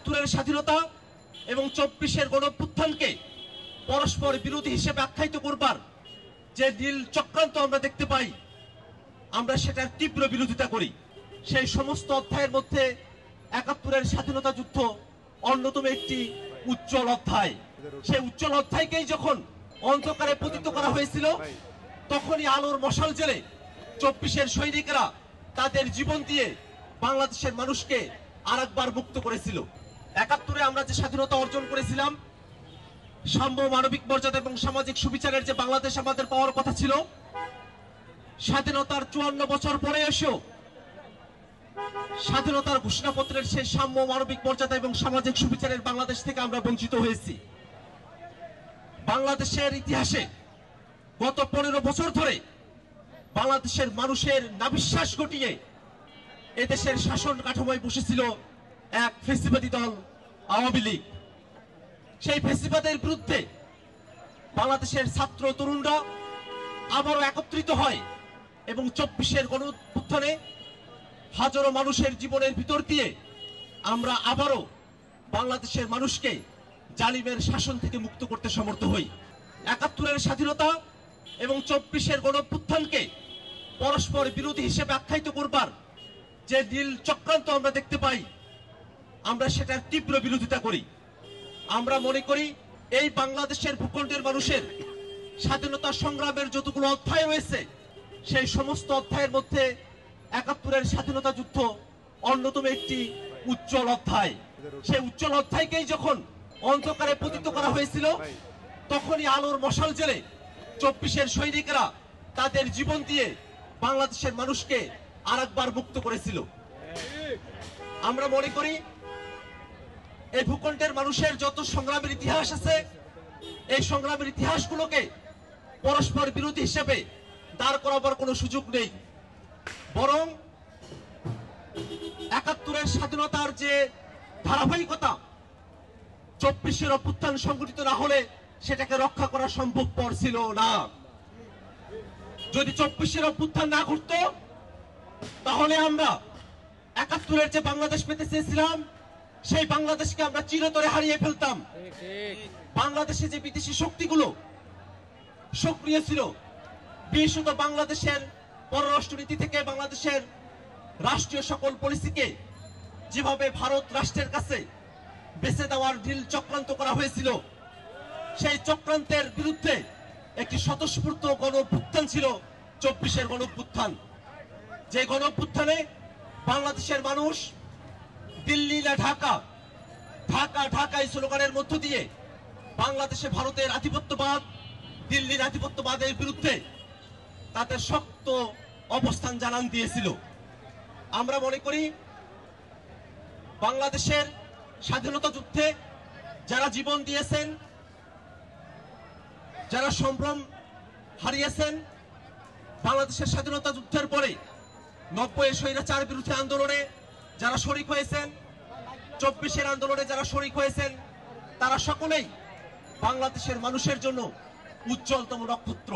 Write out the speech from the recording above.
একাত্তরের স্বাধীনতা এবং 24-এর গণঅভ্যুত্থানকে পরস্পর বিরোধী হিসেবে আখ্যায়িত করবার যে নীল চক্রান্ত আমরা দেখতে পাই, আমরা সেটার তীব্র বিরোধিতা করি। সেই সমস্ত অধ্যায়ের মধ্যে একাত্তরের স্বাধীনতা যুদ্ধ অন্যতম একটি উজ্জ্বল অধ্যায়। সেই উজ্জ্বল অধ্যায়কেই যখন অন্ধকারে পতিত করা হয়েছিল, তখনই আলোর মশাল জেলে 24-এর সৈনিকেরা তাদের জীবন দিয়ে বাংলাদেশের মানুষকে আরেকবার মুক্ত করেছিল। 71-এ আমরা যে স্বাধীনতা অর্জন করেছিলাম, সাম্য, মানবিক মর্যাদা এবং সামাজিক সুবিচারের যে বাংলাদেশ আমাদের পাওয়ার কথা ছিল, স্বাধীনতার 54 বছর পরে এসেও স্বাধীনতার ঘোষণাপত্রের সেই সাম্য, মানবিক মর্যাদা এবং সামাজিক সুবিচারের বাংলাদেশ থেকে আমরা বঞ্চিত হয়েছি। বাংলাদেশের ইতিহাসে গত 15 বছর ধরে বাংলাদেশের মানুষের নাবিশ্বাস ঘটিয়ে এদেশের শাসন কাঠামোয় বসেছিল এক ফ্যাসিবাদী দল আওয়ামী লীগ। সেই ফ্যাসিবাদের বিরুদ্ধে বাংলাদেশের ছাত্র তরুণরা আবারও একত্রিত হয় এবং 24-এর গণঅভ্যুত্থানে হাজারো মানুষের জীবনের ভিতর দিয়ে আমরা আবারও বাংলাদেশের মানুষকে জালিমের শাসন থেকে মুক্ত করতে সমর্থ হই। 71-এর স্বাধীনতা এবং 24-এর গণঅভ্যুত্থানকে পরস্পর বিরোধী হিসেবে আখ্যায়িত করবার যে নীল চক্রান্ত আমরা দেখতে পাই, আমরা সেটার তীব্র বিরোধিতা করি। আমরা মনে করি এই বাংলাদেশের ভূখণ্ডের মানুষের স্বাধীনতা সংগ্রামের যতগুলো অধ্যায় রয়েছে, সেই সমস্ত অধ্যায়ের মধ্যে 71-এর স্বাধীনতা যুদ্ধ অন্যতম একটি উজ্জ্বল অধ্যায়। সেই উজ্জ্বল অধ্যায়কেই যখন অন্ধকারে পতিত করা হয়েছিল, তখনই আলোর মশাল জেলে 24-এর সৈনিকেরা তাদের জীবন দিয়ে বাংলাদেশের মানুষকে আরেকবার মুক্ত করেছিল। আমরা মনে করি এই ভূখণ্ডের মানুষের যত সংগ্রামের ইতিহাস আছে, এই সংগ্রামের ইতিহাসগুলোকে পরস্পর বিরোধী হিসেবে দাঁড় করাবার কোনো সুযোগ নেই। বরং 71-এর স্বাধীনতার যে ধারাবাহিকতা, 24-এর অভ্যুত্থান সংগঠিত না হলে সেটাকে রক্ষা করা সম্ভবপর ছিল না। যদি 24-এর অভ্যুত্থান না ঘটতো, তাহলে আমরা 71-এর যে বাংলাদেশ পেতে চেয়েছিলাম, সেই বাংলাদেশকে আমরা চিরতরে হারিয়ে ফেলতাম। বাংলাদেশে যে বিদেশি শক্তিগুলো সক্রিয় ছিল, বিশেষত বাংলাদেশের পররাষ্ট্রনীতি থেকে বাংলাদেশের রাষ্ট্রীয় সকল পলিসিকে যেভাবে ভারত রাষ্ট্রের কাছে বেছে দেওয়ার ঢিল চক্রান্ত করা হয়েছিল, সেই চক্রান্তের বিরুদ্ধে একটি স্বতঃস্ফূর্ত গণঅভ্যুত্থান ছিল 24-এর গণঅভ্যুত্থান। যে গণঅভ্যুত্থানে বাংলাদেশের মানুষ দিল্লি না ঢাকা, ঢাকা ঢাকাই স্লোগানের মধ্য দিয়ে বাংলাদেশে ভারতের আধিপত্যবাদ, দিল্লির আধিপত্যবাদের বিরুদ্ধে তাদের শক্ত অবস্থান জানান দিয়েছিল। আমরা মনে করি বাংলাদেশের স্বাধীনতা যুদ্ধে যারা জীবন দিয়েছেন, যারা সম্ভ্রম হারিয়েছেন, বাংলাদেশের স্বাধীনতা যুদ্ধের পরে 90-এর স্বৈরাচার বিরোধী আন্দোলনে যারা শরিক হয়েছেন, 24-এর আন্দোলনে যারা শরিক হয়েছেন, তারা সকলেই বাংলাদেশের মানুষের জন্য উজ্জ্বলতম নক্ষত্র।